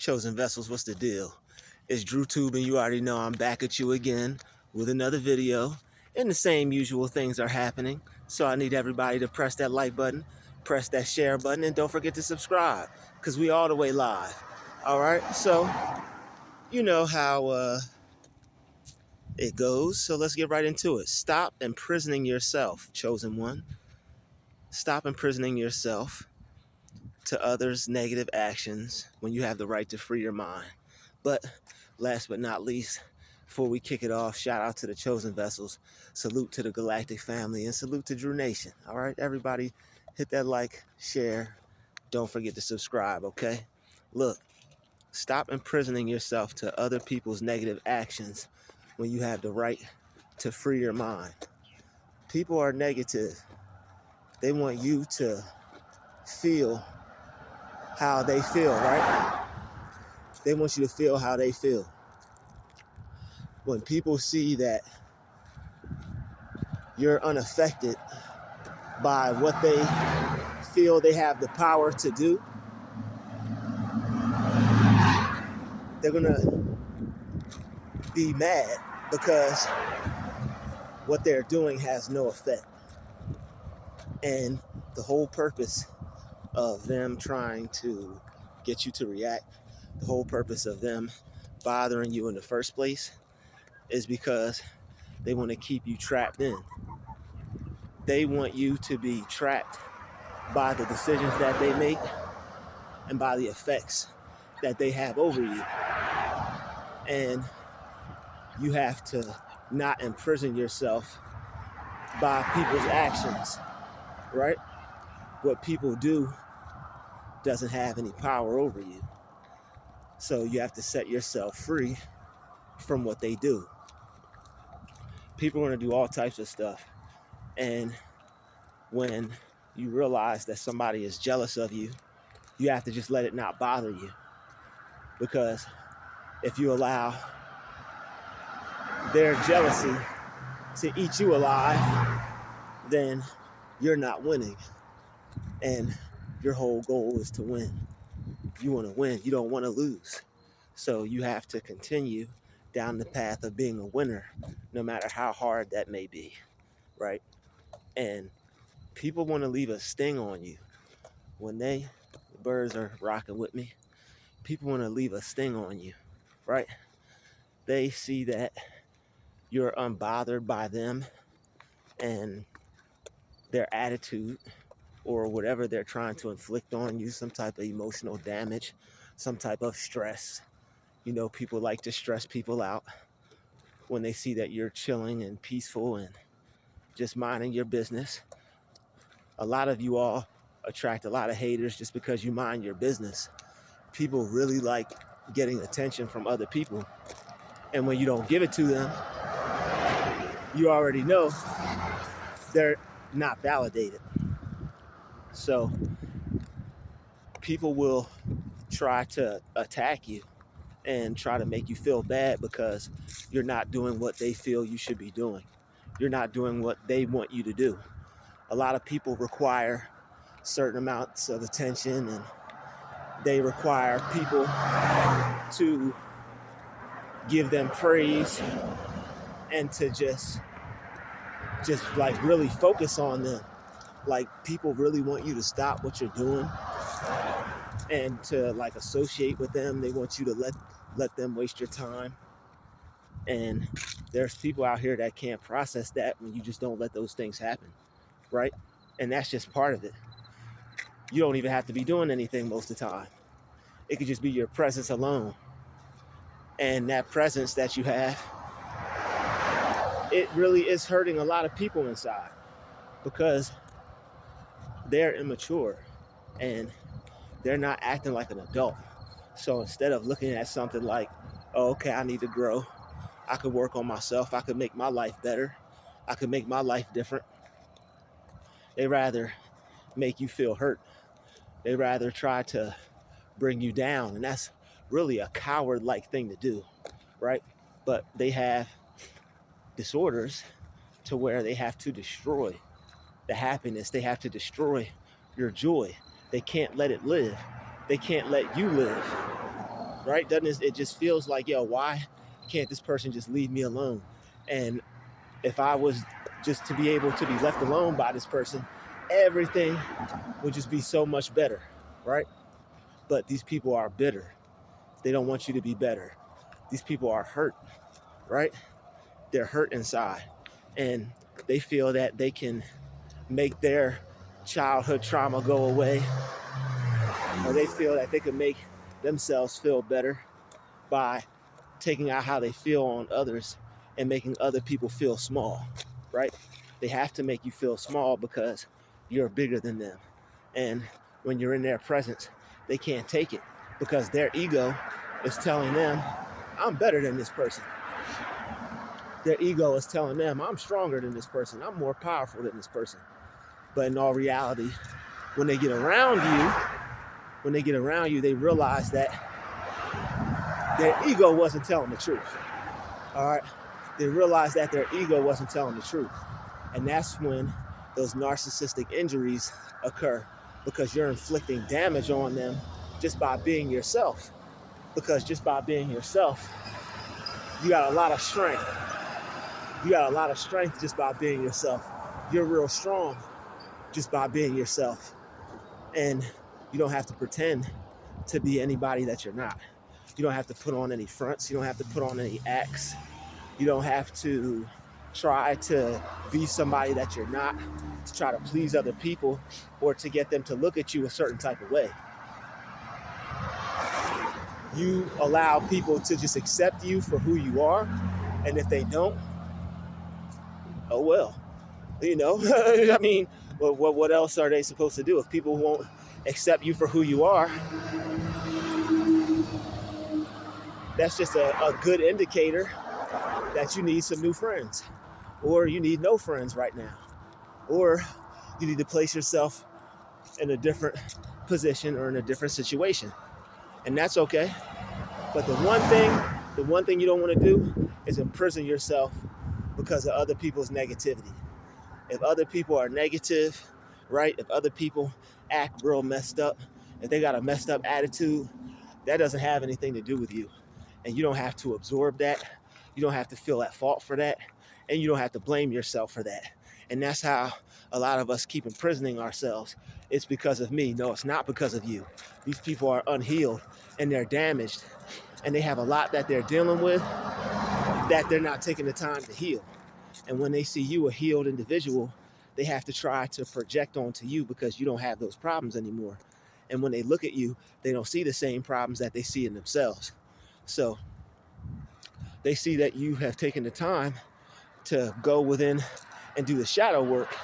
Chosen Vessels, what's the deal? It's Druuill, and you already know I'm back at you again with another video. And the same usual things are happening. So I need everybody to press that like button, press that share button, and don't forget to subscribe, because we all the way live. All right, so you know how it goes. So let's get right into it. Stop imprisoning yourself, chosen one. Stop imprisoning yourself to others' negative actions when you have the right to free your mind. But last but not least, before we kick it off, shout out to the Chosen Vessels, salute to the Galactic family, and salute to Drew Nation. All right, everybody, hit that like, share, don't forget to subscribe, okay? Look, stop imprisoning yourself to other people's negative actions when you have the right to free your mind. People are negative. They want you to feel how they feel, right? They want you to feel how they feel. When people see that you're unaffected by what they feel they have the power to do, they're gonna be mad because what they're doing has no effect. And the whole purpose of them trying to get you to react, the whole purpose of them bothering you in the first place is because they want to keep you trapped in. They want you to be trapped by the decisions that they make and by the effects that they have over you. And you have to not imprison yourself by people's actions, right? What people do doesn't have any power over you. So you have to set yourself free from what they do. People are going to do all types of stuff. And when you realize that somebody is jealous of you, you have to just let it not bother you. Because if you allow their jealousy to eat you alive, then you're not winning. And your whole goal is to win. You want to win. You don't want to lose. So you have to continue down the path of being a winner, no matter how hard that may be, right? And people want to leave a sting on you. When the birds are rocking with me, people want to leave a sting on you, right? They see that you're unbothered by them and their attitude or whatever they're trying to inflict on you, some type of emotional damage, some type of stress. You know, people like to stress people out when they see that you're chilling and peaceful and just minding your business. A lot of you all attract a lot of haters just because you mind your business. People really like getting attention from other people. And when you don't give it to them, you already know they're not validated. So people will try to attack you and try to make you feel bad because you're not doing what they feel you should be doing. You're not doing what they want you to do. A lot of people require certain amounts of attention, and they require people to give them praise and to just like really focus on them. Like, people really want you to stop what you're doing and to like associate with them. They want you to let them waste your time. And there's people out here that can't process that when you just don't let those things happen, right? And that's just part of it. You don't even have to be doing anything most of the time. It could just be your presence alone. And that presence that you have, it really is hurting a lot of people inside because they're immature and they're not acting like an adult. So instead of looking at something like, oh, okay, I need to grow, I could work on myself, I could make my life better, I could make my life different, they rather make you feel hurt. They rather try to bring you down. And that's really a coward-like thing to do, right? But they have disorders to where they have to destroy the happiness. They have to destroy your joy. They can't let it live. They can't let you live. right? Doesn't it just feels like, yo, why can't this person just leave me alone? And if I was just to be able to be left alone by this person, everything would just be so much better, right? But these people are bitter. They don't want you to be better. These people are hurt, right? They're hurt inside. And they feel that they can make their childhood trauma go away, or they feel that they can make themselves feel better by taking out how they feel on others and making other people feel small, right? They have to make you feel small because you're bigger than them. And when you're in their presence, they can't take it because their ego is telling them, I'm better than this person. Their ego is telling them, I'm stronger than this person. I'm more powerful than this person. But in all reality, when they get around you, they realize that their ego wasn't telling the truth. All right? They realize that their ego wasn't telling the truth. And that's when those narcissistic injuries occur, because you're inflicting damage on them just by being yourself. Because just by being yourself, you got a lot of strength. You got a lot of strength just by being yourself. You're real strong just by being yourself. And you don't have to pretend to be anybody that you're not. You don't have to put on any fronts. You don't have to put on any acts. You don't have to try to be somebody that you're not, to try to please other people or to get them to look at you a certain type of way. You allow people to just accept you for who you are. And if they don't, oh well. You know, I mean, what else are they supposed to do? If people won't accept you for who you are, that's just a good indicator that you need some new friends, or you need no friends right now, or you need to place yourself in a different position or in a different situation. And that's okay. But the one thing you don't want to do is imprison yourself because of other people's negativity. If other people are negative, right? If other people act real messed up, if they got a messed up attitude, that doesn't have anything to do with you. And you don't have to absorb that. You don't have to feel at fault for that. And you don't have to blame yourself for that. And that's how a lot of us keep imprisoning ourselves. It's because of me. No, it's not because of you. These people are unhealed and they're damaged. And they have a lot that they're dealing with that they're not taking the time to heal. And when they see you a healed individual, they have to try to project onto you because you don't have those problems anymore. And when they look at you, they don't see the same problems that they see in themselves. So they see that you have taken the time to go within and do the shadow work,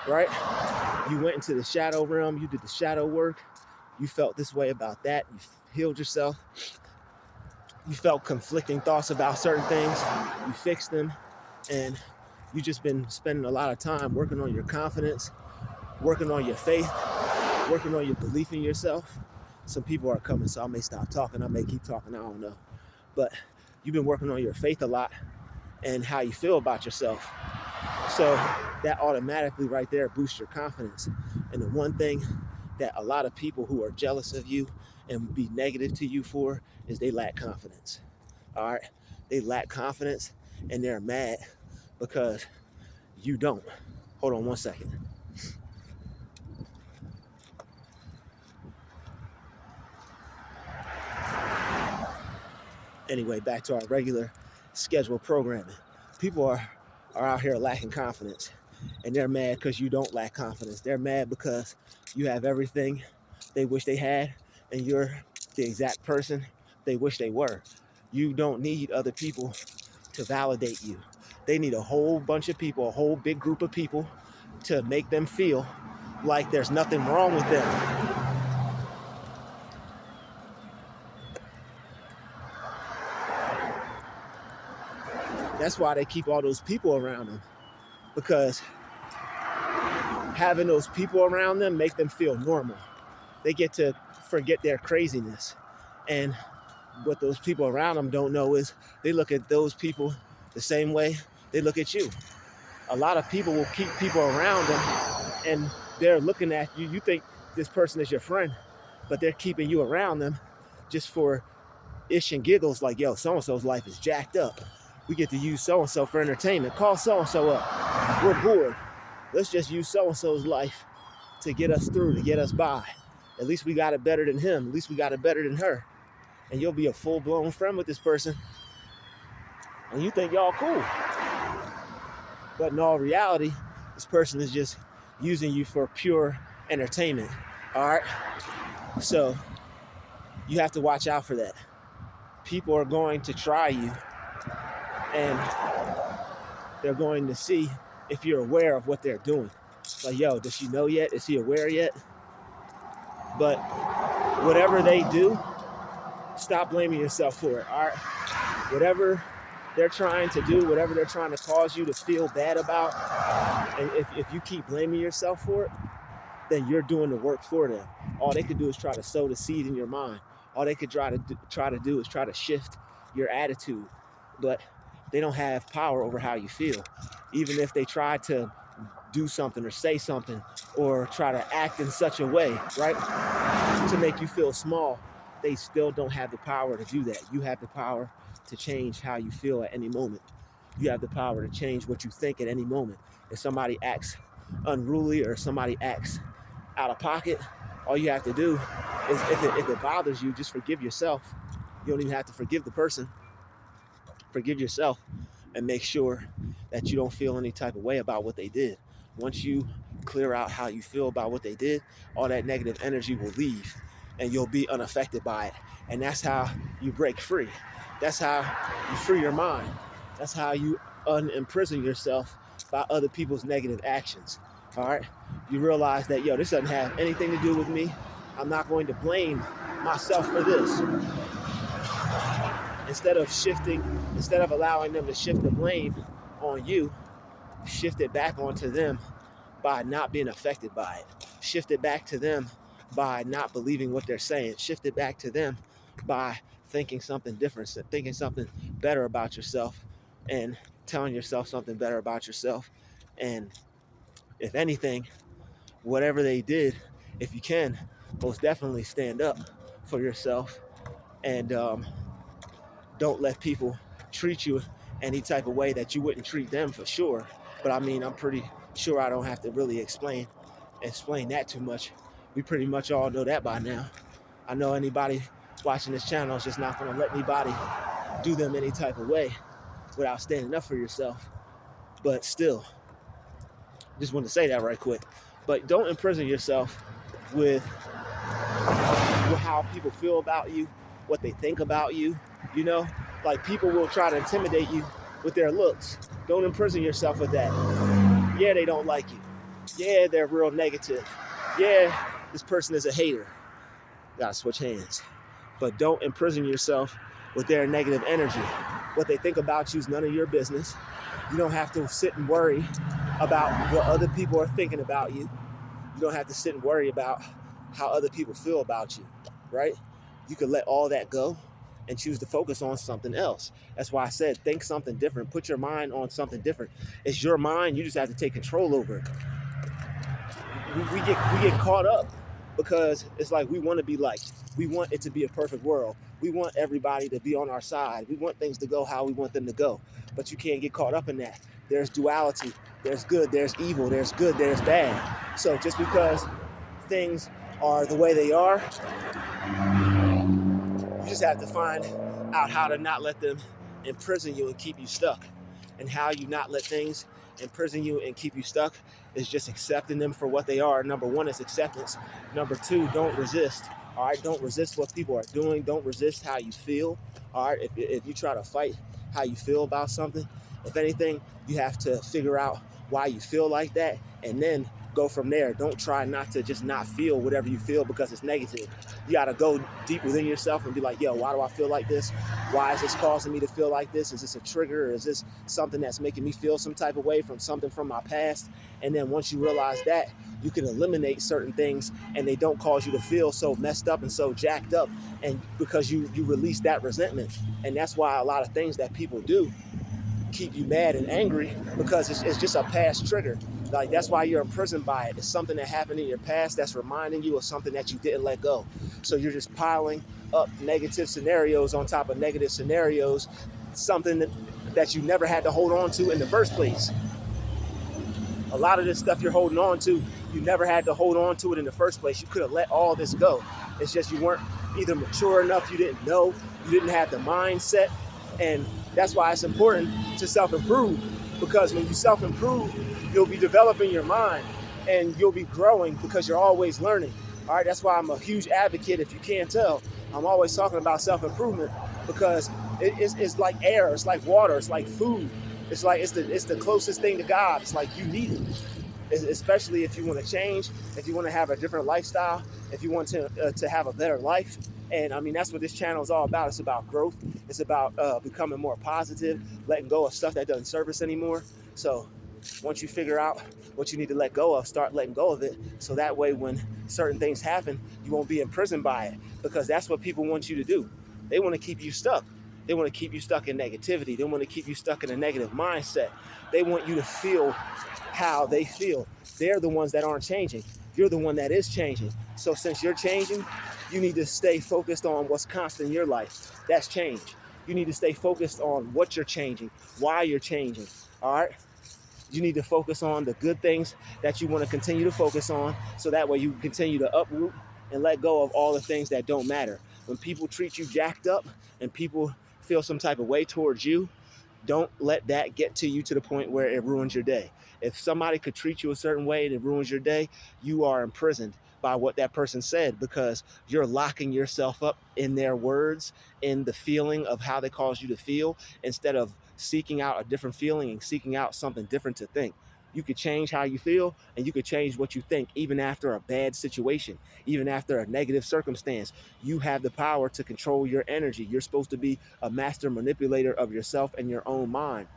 right? You went into the shadow realm, you did the shadow work, you felt this way about that, you healed yourself, you felt conflicting thoughts about certain things, you fixed them, and you've just been spending a lot of time working on your confidence, working on your faith, working on your belief in yourself. Some people are coming, so I may stop talking, I may keep talking, I don't know. But you've been working on your faith a lot and how you feel about yourself. So that automatically right there boosts your confidence. And the one thing that a lot of people who are jealous of you and be negative to you for is they lack confidence. All right? They lack confidence and they're mad because you don't. Hold on one second. Anyway, back to our regular scheduled programming. People are out here lacking confidence, and they're mad because you don't lack confidence. They're mad because you have everything they wish they had, and you're the exact person they wish they were. You don't need other people to validate you. They need a whole bunch of people, a whole big group of people to make them feel like there's nothing wrong with them. That's why they keep all those people around them, because having those people around them make them feel normal. They get to forget their craziness. And what those people around them don't know is they look at those people the same way they look at you. A lot of people will keep people around them and they're looking at you. You think this person is your friend, but they're keeping you around them just for ish and giggles like, yo, so-and-so's life is jacked up. We get to use so-and-so for entertainment. Call so-and-so up. We're bored. Let's just use so-and-so's life to get us through, to get us by. At least we got it better than him. At least we got it better than her. And you'll be a full-blown friend with this person. And you think y'all cool. But in all reality, this person is just using you for pure entertainment. All right? So you have to watch out for that. People are going to try you, and they're going to see if you're aware of what they're doing. Like, yo, does she know yet? Is he aware yet? But whatever they do, stop blaming yourself for it, all right? Whatever they're trying to do, whatever they're trying to cause you to feel bad about, and if you keep blaming yourself for it, then you're doing the work for them. All they could do is try to sow the seed in your mind. All they could try to do is try to shift your attitude, but they don't have power over how you feel. Even if they try to do something or say something or try to act in such a way, right, to make you feel small, they still don't have the power to do that. You have the power to change how you feel at any moment. You have the power to change what you think at any moment. If somebody acts unruly or somebody acts out of pocket, all you have to do is, if it bothers you, just forgive yourself. You don't even have to forgive the person. Forgive yourself and make sure that you don't feel any type of way about what they did. Once you clear out how you feel about what they did, all that negative energy will leave and you'll be unaffected by it. And that's how you break free. That's how you free your mind. That's how you unimprison yourself by other people's negative actions. All right? You realize that, yo, this doesn't have anything to do with me. I'm not going to blame myself for this. Instead of allowing them to shift the blame on you, shift it back onto them by not being affected by it. Shift it back to them by not believing what they're saying. Shift it back to them by thinking something different, thinking something better about yourself, and telling yourself something better about yourself. And if anything, whatever they did, if you can, most definitely stand up for yourself and don't let people treat you any type of way that you wouldn't treat them, for sure. But I mean, I'm pretty sure I don't have to really explain that too much. We pretty much all know that by now. I know anybody watching this channel is just not going to let anybody do them any type of way without standing up for yourself. But still, just want to say that right quick. But don't imprison yourself with how people feel about you, what they think about you. You know, like, people will try to intimidate you with their looks. Don't imprison yourself with that. Yeah, they don't like you. Yeah, they're real negative. Yeah, this person is a hater. Gotta switch hands. But don't imprison yourself with their negative energy. What they think about you is none of your business. You don't have to sit and worry about what other people are thinking about you. You don't have to sit and worry about how other people feel about you, right? You can let all that go and choose to focus on something else. That's why I said, think something different. Put your mind on something different. It's your mind. You just have to take control over it. We get caught up because it's like we want to be liked. We want it to be a perfect world. We want everybody to be on our side. We want things to go how we want them to go. But you can't get caught up in that. There's duality. There's good. There's evil. There's good. There's bad. So just because things are the way they are, you just have to find out how to not let them imprison you and keep you stuck. And how you not let things imprison you and keep you stuck is just accepting them for what they are. Number one is acceptance. Number two, don't resist. All right, don't resist what people are doing. Don't resist how you feel. All right, if you try to fight how you feel about something, if anything, you have to figure out why you feel like that and then go from there. Don't try not to just not feel whatever you feel because it's negative. You got to go deep within yourself and be like, yo, why do I feel like this? Why is this causing me to feel like this? Is this a trigger? Or is this something that's making me feel some type of way from something from my past? And then once you realize that, you can eliminate certain things and they don't cause you to feel so messed up and so jacked up, and because you release that resentment. And that's why a lot of things that people do keep you mad and angry, because it's just a past trigger. Like, that's why you're imprisoned by it. It's something that happened in your past that's reminding you of something that you didn't let go. So you're just piling up negative scenarios on top of negative scenarios, something that you never had to hold on to in the first place. A lot of this stuff you're holding on to, you never had to hold on to it in the first place. You could have let all this go. It's just you weren't either mature enough, you didn't know, you didn't have the mindset. And that's why it's important to self-improve, because when you self-improve, you'll be developing your mind and you'll be growing because you're always learning. All right, that's why I'm a huge advocate. If you can't tell, I'm always talking about self-improvement, because it's like air, it's like water, it's like food. It's like it's the closest thing to God. It's like you need it, especially if you want to change, if you want to have a different lifestyle, if you want to have a better life. And I mean, that's what this channel is all about. It's about growth. It's about becoming more positive, letting go of stuff that doesn't serve us anymore. So once you figure out what you need to let go of, start letting go of it. So that way, when certain things happen, you won't be imprisoned by it, because that's what people want you to do. They want to keep you stuck. They want to keep you stuck in negativity. They want to keep you stuck in a negative mindset. They want you to feel how they feel. They're the ones that aren't changing. You're the one that is changing. So since you're changing, you need to stay focused on what's constant in your life. That's change. You need to stay focused on what you're changing, why you're changing. All right? You need to focus on the good things that you want to continue to focus on, so that way you continue to uproot and let go of all the things that don't matter. When people treat you jacked up and people feel some type of way towards you, don't let that get to you to the point where it ruins your day. If somebody could treat you a certain way and it ruins your day, you are imprisoned by what that person said, because you're locking yourself up in their words, in the feeling of how they cause you to feel, instead of seeking out a different feeling and seeking out something different to think. You could change how you feel, and you could change what you think, even after a bad situation, even after a negative circumstance. You have the power to control your energy. You're supposed to be a master manipulator of yourself and your own mind.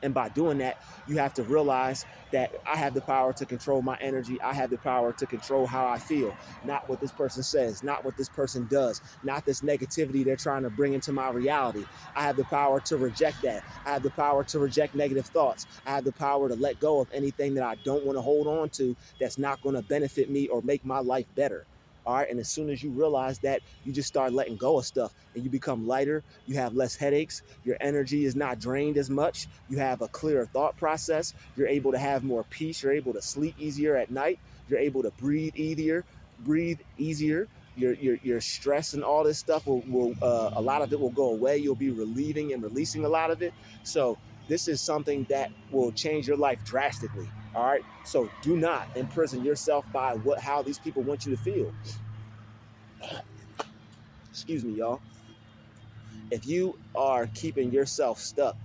And by doing that, you have to realize that I have the power to control my energy. I have the power to control how I feel, not what this person says, not what this person does, not this negativity they're trying to bring into my reality. I have the power to reject that. I have the power to reject negative thoughts. I have the power to let go of anything that I don't want to hold on to, that's not going to benefit me or make my life better. All right. And as soon as you realize that, you just start letting go of stuff and you become lighter. You have less headaches. Your energy is not drained as much. You have a clearer thought process. You're able to have more peace. You're able to sleep easier at night. You're able to breathe easier. Your stress and all this stuff will a lot of it will go away. You'll be relieving and releasing a lot of it. So this is something that will change your life drastically. All right. So do not imprison yourself by how these people want you to feel. Excuse me, y'all. If you are keeping yourself stuck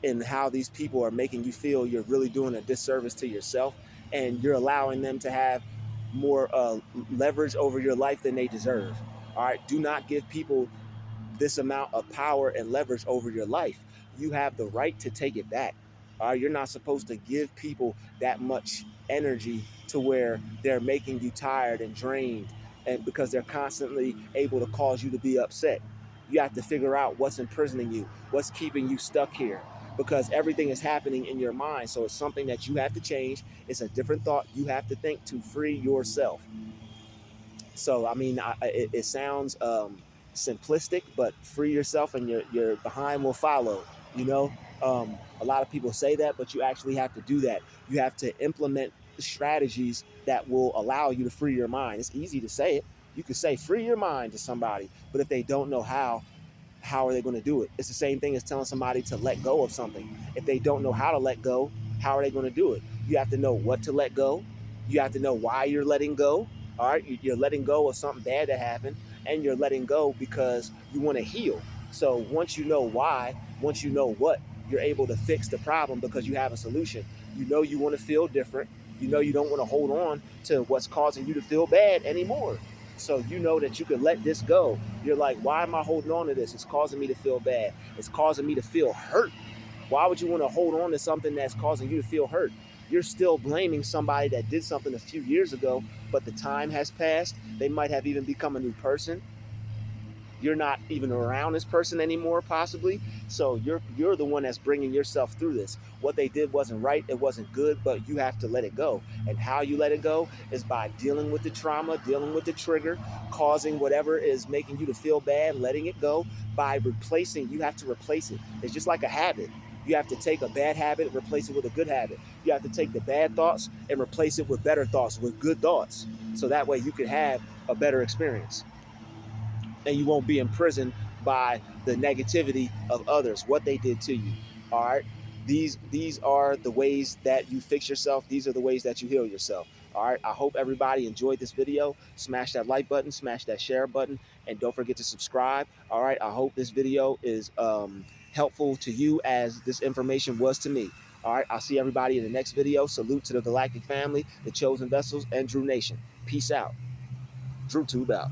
in how these people are making you feel, you're really doing a disservice to yourself, and you're allowing them to have more leverage over your life than they deserve. All right. Do not give people this amount of power and leverage over your life. You have the right to take it back. You're not supposed to give people that much energy to where they're making you tired and drained, and because they're constantly able to cause you to be upset. You have to figure out what's imprisoning you, what's keeping you stuck here, because everything is happening in your mind. So it's something that you have to change. It's a different thought you have to think to free yourself. So I mean, it sounds simplistic, but free yourself and your behind will follow. You know, a lot of people say that, but you actually have to do that. You have to implement strategies that will allow you to free your mind. It's easy to say it. You could say free your mind to somebody, but if they don't know how are they going to do it? It's the same thing as telling somebody to let go of something. If they don't know how to let go, how are they going to do it? You have to know what to let go. You have to know why you're letting go. All right, you're letting go of something bad that happened, and you're letting go because you want to heal. So once you know why, once you know what, you're able to fix the problem because you have a solution. You know you want to feel different. You know you don't want to hold on to what's causing you to feel bad anymore. So you know that you can let this go. You're like, why am I holding on to this? It's causing me to feel bad. It's causing me to feel hurt. Why would you want to hold on to something that's causing you to feel hurt? You're still blaming somebody that did something a few years ago, but the time has passed. They might have even become a new person. You're not even around this person anymore, possibly. So you're the one that's bringing yourself through this. What they did wasn't right. It wasn't good, but you have to let it go. And how you let it go is by dealing with the trauma, dealing with the trigger, causing whatever is making you to feel bad, letting it go. By replacing, you have to replace it. It's just like a habit. You have to take a bad habit and replace it with a good habit. You have to take the bad thoughts and replace it with better thoughts, with good thoughts. So that way you can have a better experience and you won't be imprisoned by the negativity of others, what they did to you. All right. These are the ways that you fix yourself. These are the ways that you heal yourself. All right. I hope everybody enjoyed this video. Smash that like button, smash that share button, and don't forget to subscribe. All right. I hope this video is helpful to you as this information was to me. All right. I'll see everybody in the next video. Salute to the Galactic family, the Chosen Vessels, and Drew Nation. Peace out. Druuill out.